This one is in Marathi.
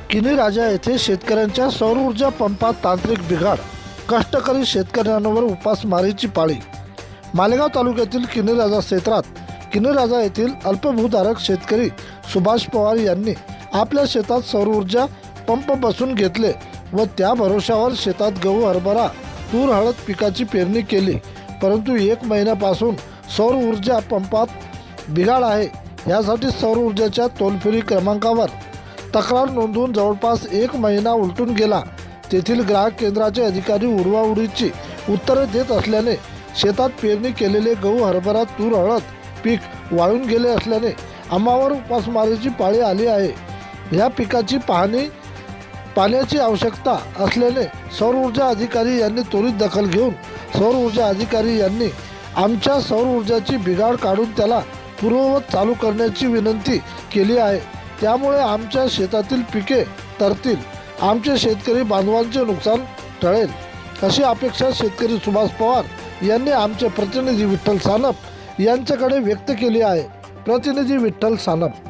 किनी राजा येथे शेतकऱ्यांच्या सौर ऊर्जा पंपात तांत्रिक बिघाड, कष्टकरी शेतकऱ्यांवर उपासमारीची पाळी। मालेगाव तालुक्यातील किनी राजा क्षेत्रात किनी राजा येथील अल्पभूधारक शेतकरी सुभाष पवार यांनी आपल्या शेतात सौर ऊर्जा पंप बसवून घेतले व त्या भरोशावर शेतात गहू, हरभरा, तूर, हळद पिकाची पेरणी केली। परंतु 1 महिन्यापासून सौर ऊर्जा पंपात बिघाड आहे। यासाठी सौर ऊर्जाच्या टोल-फ्री क्रमांकावर तक्रार नोंदवून जवळपास 1 महिना उलटून गेला। तेथील ग्राहक केंद्राचे अधिकारी उडवाउडीची उत्तरे देत असल्याने शेतात पेरणी केलेले गहू, हरभरा, तूर, हळद पीक वाळून गेले असल्याने आम्हावर उपासमारीची पाळी आली आहे। या पिकाची पाण्याची आवश्यकता असल्याने सौर ऊर्जा अधिकारी यांनी त्वरित दखल घेऊन सौर ऊर्जा अधिकारी यांनी आमच्या सौर ऊर्जाची बिघाड काढून त्याला पूर्ववत चालू करण्याची विनंती केली आहे। त्यामुळे आमच्या शेतातील पिके तरतील, आमचे शेतकरी बांधवांचे नुकसान टळेल अशी अपेक्षा शेतकरी सुभाष पवार यांनी आमचे प्रतिनिधी विठ्ठल सानप यांच्याकडे व्यक्त केली आहे। प्रतिनिधी विठ्ठल सानप।